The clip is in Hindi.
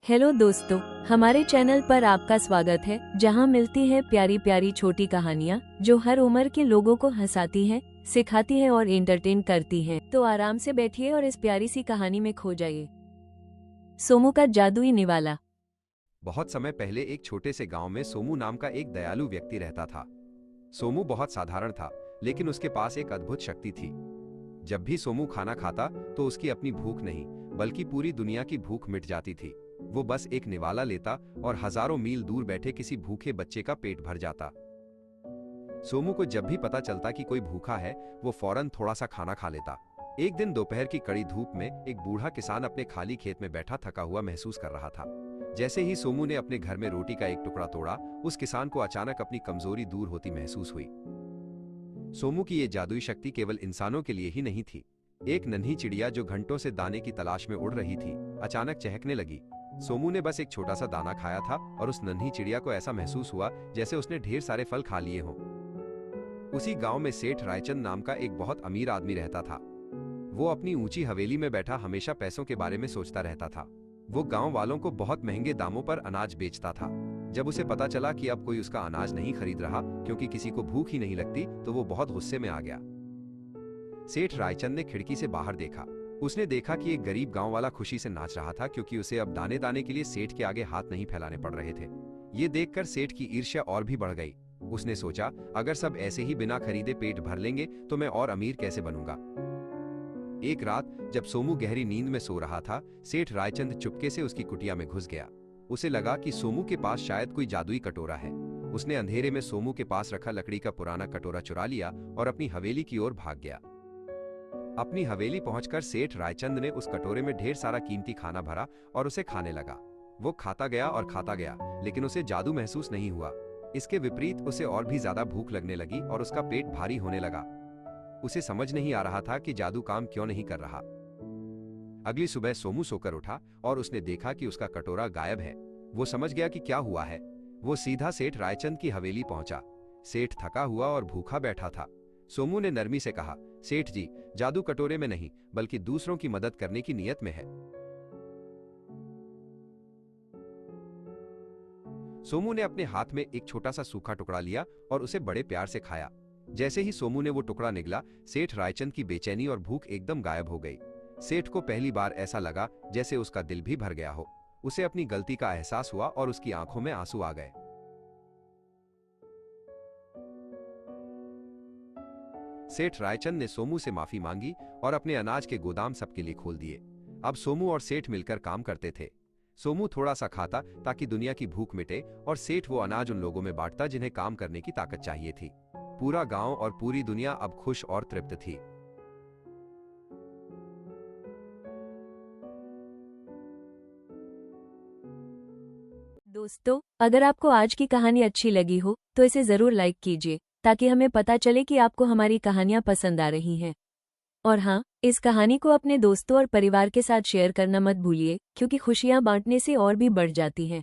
हेलो दोस्तों, हमारे चैनल पर आपका स्वागत है, जहां मिलती है प्यारी प्यारी छोटी कहानियां जो हर उम्र के लोगों को हंसाती हैं, सिखाती हैं और एंटरटेन करती हैं। तो आराम से बैठिए और इस प्यारी सी कहानी में खो जाइए। सोमू का जादुई निवाला। बहुत समय पहले एक छोटे से गांव में सोमू नाम का एक दयालु व्यक्ति रहता था। सोमू बहुत साधारण था, लेकिन उसके पास एक अद्भुत शक्ति थी। जब भी सोमू खाना खाता तो उसकी अपनी भूख नहीं, बल्कि पूरी दुनिया की भूख मिट जाती थी। वो बस एक निवाला लेता और हजारों मील दूर बैठे किसी भूखे बच्चे का पेट भर जाता। सोमू को जब भी पता चलता कि कोई भूखा है, वो फौरन थोड़ा सा खाना खा लेता। एक दिन दोपहर की कड़ी धूप में एक बूढ़ा किसान अपने खाली खेत में बैठा थका हुआ महसूस कर रहा था। जैसे ही सोमू ने अपने घर में रोटी का एक टुकड़ा तोड़ा, उस किसान को अचानक अपनी कमजोरी दूर होती महसूस हुई। सोमू की ये जादुई शक्ति केवल इंसानों के लिए ही नहीं थी। एक नन्ही चिड़िया जो घंटों से दाने की तलाश में उड़ रही थी, अचानक चहकने लगी। सोमू ने बस एक छोटा सा दाना खाया था और उस नन्ही चिड़िया को ऐसा महसूस हुआ जैसे उसने ढेर सारे फल खा लिए हों। उसी गांव में सेठ रायचंद नाम का एक बहुत अमीर आदमी रहता था। वो अपनी ऊंची हवेली में बैठा हमेशा पैसों के बारे में सोचता रहता था। वो गांव वालों को बहुत महंगे दामों पर अनाज बेचता था। जब उसे पता चला कि अब कोई उसका अनाज नहीं खरीद रहा क्योंकि किसी को भूख ही नहीं लगती, तो वो बहुत गुस्से में आ गया। सेठ रायचंद ने खिड़की से बाहर देखा। उसने देखा कि एक गरीब गांव वाला खुशी से नाच रहा था, क्योंकि उसे अब दाने दाने के लिए सेठ के आगे हाथ नहीं फैलाने पड़ रहे थे। ये देखकर सेठ की ईर्ष्या और भी बढ़ गई। उसने सोचा, अगर सब ऐसे ही बिना खरीदे पेट भर लेंगे तो मैं और अमीर कैसे बनूंगा। एक रात जब सोमू गहरी नींद में सो रहा था, सेठ रायचंद चुपके से उसकी कुटिया में घुस गया। उसे लगा कि सोमू के पास शायद कोई जादुई कटोरा है। उसने अंधेरे में सोमू के पास रखा लकड़ी का पुराना कटोरा चुरा लिया और अपनी हवेली की ओर भाग गया। अपनी हवेली पहुंचकर सेठ रायचंद ने उस कटोरे में ढेर सारा कीमती खाना भरा और उसे खाने लगा। वो खाता गया और खाता गया, लेकिन उसे जादू महसूस नहीं हुआ। इसके विपरीत उसे और भी ज्यादा भूख लगने लगी और उसका पेट भारी होने लगा। उसे समझ नहीं आ रहा था कि जादू काम क्यों नहीं कर रहा। अगली सुबह सोमू सोकर उठा और उसने देखा कि उसका कटोरा गायब है। वो समझ गया कि क्या हुआ है। वो सीधा सेठ रायचंद की हवेली पहुंचा। सेठ थका हुआ और भूखा बैठा था। सोमू ने नरमी से कहा, सेठ जी, जादू कटोरे में नहीं, बल्कि दूसरों की मदद करने की नीयत में है। सोमू ने अपने हाथ में एक छोटा सा सूखा टुकड़ा लिया और उसे बड़े प्यार से खाया। जैसे ही सोमू ने वो टुकड़ा निगला, सेठ रायचंद की बेचैनी और भूख एकदम गायब हो गई। सेठ को पहली बार ऐसा लगा जैसे उसका दिल भी भर गया हो। उसे अपनी गलती का एहसास हुआ और उसकी आंखों में आंसू आ गए। सेठ रायचंद ने सोमू से माफी मांगी और अपने अनाज के गोदाम सबके लिए खोल दिए। अब सोमू और सेठ मिलकर काम करते थे। सोमू थोड़ा सा खाता ताकि दुनिया की भूख मिटे, और सेठ वो अनाज उन लोगों में बांटता जिन्हें काम करने की ताकत चाहिए थी। पूरा गांव और पूरी दुनिया अब खुश और तृप्त थी। दोस्तों, अगर आपको आज की कहानी अच्छी लगी हो तो इसे जरूर लाइक कीजिए, ताकि हमें पता चले कि आपको हमारी कहानियां पसंद आ रही हैं। और हाँ, इस कहानी को अपने दोस्तों और परिवार के साथ शेयर करना मत भूलिए, क्योंकि खुशियां बांटने से और भी बढ़ जाती हैं।